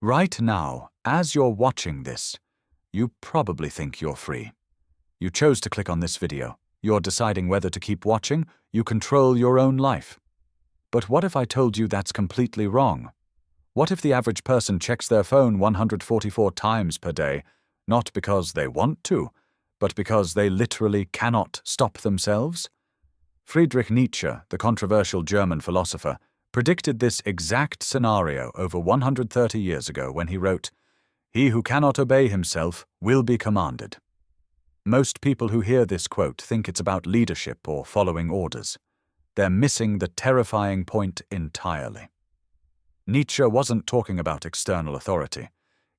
Right now, as you're watching this, you probably think you're free. You chose to click on this video. You're deciding whether to keep watching. You control your own life. But what if I told you that's completely wrong? What if the average person checks their phone 144 times per day, not because they want to, but because they literally cannot stop themselves? Friedrich Nietzsche, the controversial German philosopher, predicted this exact scenario over 130 years ago when he wrote, "He who cannot obey himself will be commanded." Most people who hear this quote think it's about leadership or following orders. They're missing the terrifying point entirely. Nietzsche wasn't talking about external authority.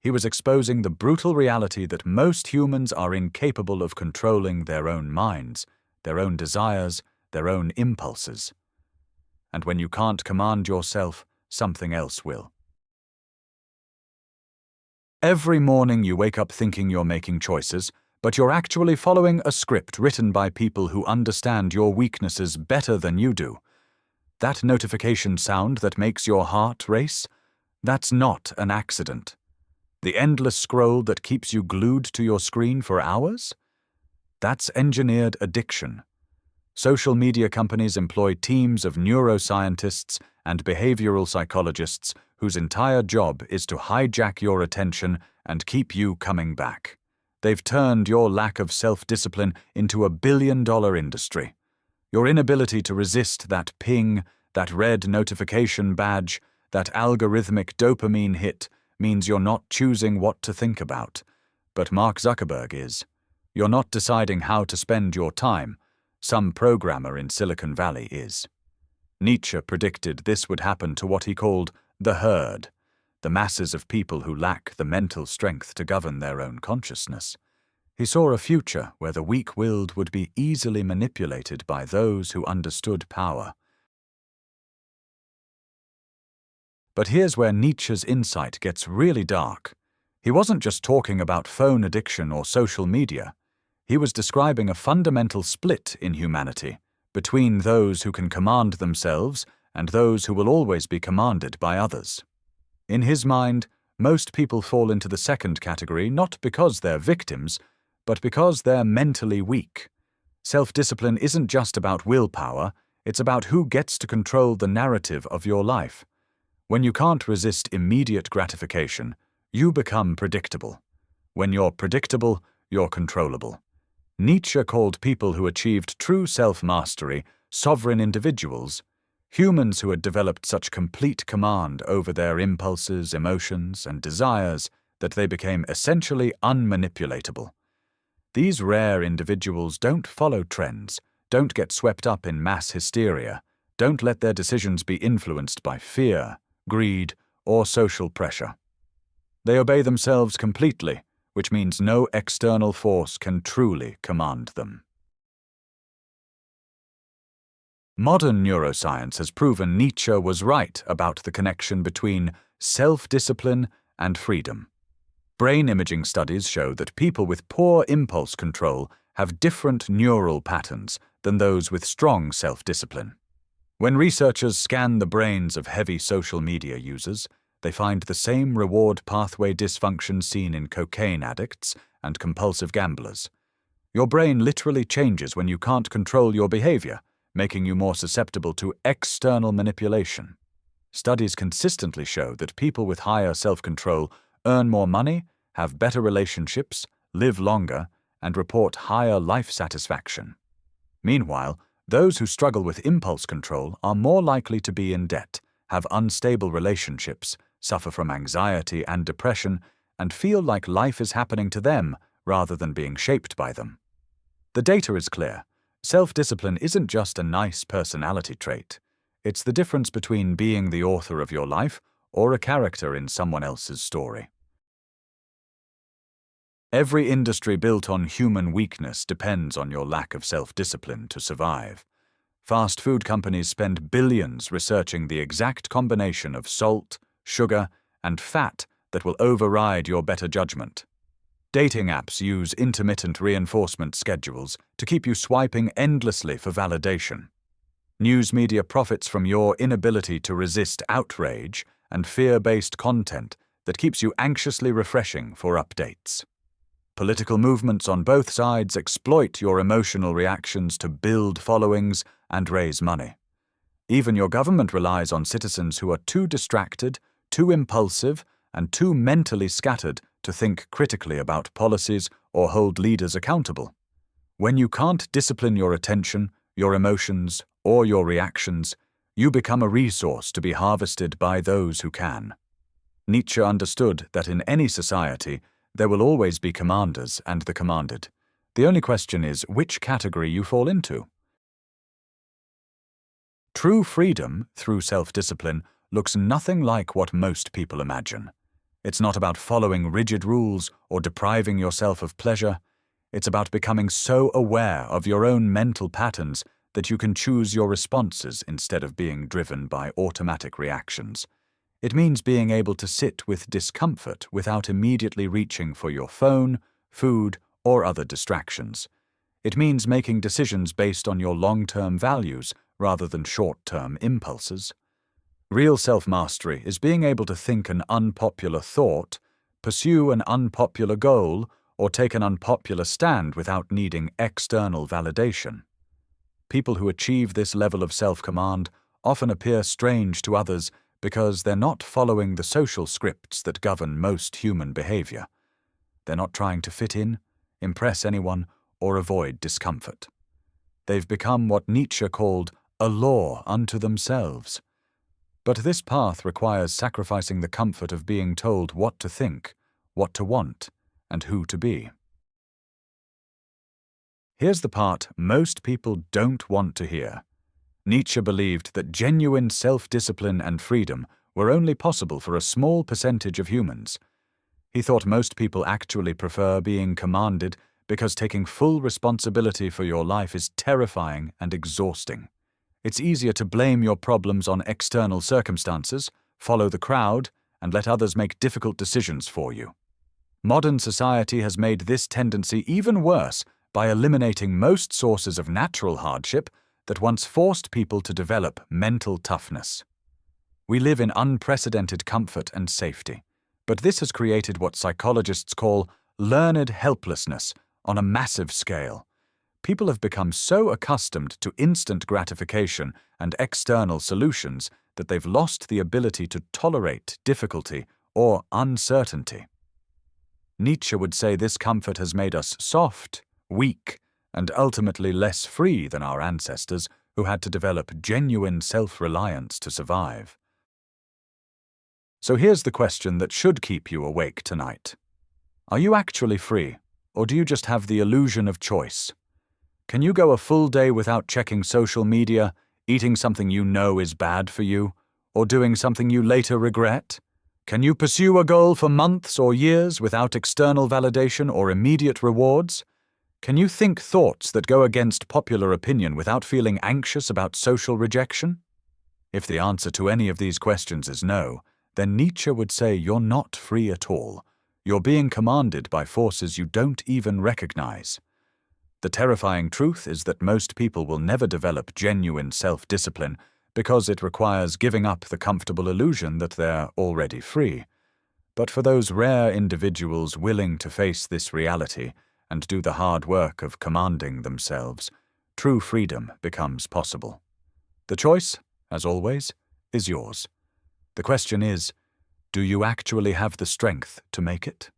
He was exposing the brutal reality that most humans are incapable of controlling their own minds, their own desires, their own impulses. And when you can't command yourself, something else will. Every morning you wake up thinking you're making choices, but you're actually following a script written by people who understand your weaknesses better than you do. That notification sound that makes your heart race, that's not an accident. The endless scroll that keeps you glued to your screen for hours? That's engineered addiction. Social media companies employ teams of neuroscientists and behavioral psychologists whose entire job is to hijack your attention and keep you coming back. They've turned your lack of self-discipline into a billion-dollar industry. Your inability to resist that ping, that red notification badge, that algorithmic dopamine hit means you're not choosing what to think about. But Mark Zuckerberg is. You're not deciding how to spend your time. Some programmer in Silicon Valley is. Nietzsche predicted this would happen to what he called the herd, the masses of people who lack the mental strength to govern their own consciousness. He saw a future where the weak-willed would be easily manipulated by those who understood power. But here's where Nietzsche's insight gets really dark. He wasn't just talking about phone addiction or social media. He was describing a fundamental split in humanity between those who can command themselves and those who will always be commanded by others. In his mind, most people fall into the second category not because they're victims, but because they're mentally weak. Self-discipline isn't just about willpower, it's about who gets to control the narrative of your life. When you can't resist immediate gratification, you become predictable. When you're predictable, you're controllable. Nietzsche called people who achieved true self-mastery sovereign individuals, humans who had developed such complete command over their impulses, emotions, and desires that they became essentially unmanipulatable. These rare individuals don't follow trends, don't get swept up in mass hysteria, don't let their decisions be influenced by fear, greed, or social pressure. They obey themselves completely, which means no external force can truly command them. Modern neuroscience has proven Nietzsche was right about the connection between self-discipline and freedom. Brain imaging studies show that people with poor impulse control have different neural patterns than those with strong self-discipline. When researchers scan the brains of heavy social media users, they find the same reward pathway dysfunction seen in cocaine addicts and compulsive gamblers. Your brain literally changes when you can't control your behavior, making you more susceptible to external manipulation. Studies consistently show that people with higher self-control earn more money, have better relationships, live longer, and report higher life satisfaction. Meanwhile, those who struggle with impulse control are more likely to be in debt, have unstable relationships, suffer from anxiety and depression, and feel like life is happening to them rather than being shaped by them. The data is clear. Self-discipline isn't just a nice personality trait. It's the difference between being the author of your life or a character in someone else's story. Every industry built on human weakness depends on your lack of self-discipline to survive. Fast food companies spend billions researching the exact combination of salt, sugar, and fat that will override your better judgment. Dating apps use intermittent reinforcement schedules to keep you swiping endlessly for validation. News media profits from your inability to resist outrage and fear-based content that keeps you anxiously refreshing for updates. Political movements on both sides exploit your emotional reactions to build followings and raise money. Even your government relies on citizens who are too distracted, too impulsive, and too mentally scattered to think critically about policies or hold leaders accountable. When you can't discipline your attention, your emotions, or your reactions, you become a resource to be harvested by those who can. Nietzsche understood that in any society, there will always be commanders and the commanded. The only question is which category you fall into. True freedom, through self-discipline, looks nothing like what most people imagine. It's not about following rigid rules or depriving yourself of pleasure. It's about becoming so aware of your own mental patterns that you can choose your responses instead of being driven by automatic reactions. It means being able to sit with discomfort without immediately reaching for your phone, food, or other distractions. It means making decisions based on your long-term values rather than short-term impulses. Real self-mastery is being able to think an unpopular thought, pursue an unpopular goal, or take an unpopular stand without needing external validation. People who achieve this level of self-command often appear strange to others because they're not following the social scripts that govern most human behavior. They're not trying to fit in, impress anyone, or avoid discomfort. They've become what Nietzsche called a law unto themselves. But this path requires sacrificing the comfort of being told what to think, what to want, and who to be. Here's the part most people don't want to hear. Nietzsche believed that genuine self-discipline and freedom were only possible for a small percentage of humans. He thought most people actually prefer being commanded because taking full responsibility for your life is terrifying and exhausting. It's easier to blame your problems on external circumstances, follow the crowd, and let others make difficult decisions for you. Modern society has made this tendency even worse by eliminating most sources of natural hardship that once forced people to develop mental toughness. We live in unprecedented comfort and safety, but this has created what psychologists call learned helplessness on a massive scale. People have become so accustomed to instant gratification and external solutions that they've lost the ability to tolerate difficulty or uncertainty. Nietzsche would say this comfort has made us soft, weak, and ultimately less free than our ancestors who had to develop genuine self-reliance to survive. So here's the question that should keep you awake tonight. Are you actually free, or do you just have the illusion of choice? Can you go a full day without checking social media, eating something you know is bad for you, or doing something you later regret? Can you pursue a goal for months or years without external validation or immediate rewards? Can you think thoughts that go against popular opinion without feeling anxious about social rejection? If the answer to any of these questions is no, then Nietzsche would say you're not free at all. You're being commanded by forces you don't even recognize. The terrifying truth is that most people will never develop genuine self-discipline because it requires giving up the comfortable illusion that they're already free. But for those rare individuals willing to face this reality and do the hard work of commanding themselves, true freedom becomes possible. The choice, as always, is yours. The question is, do you actually have the strength to make it?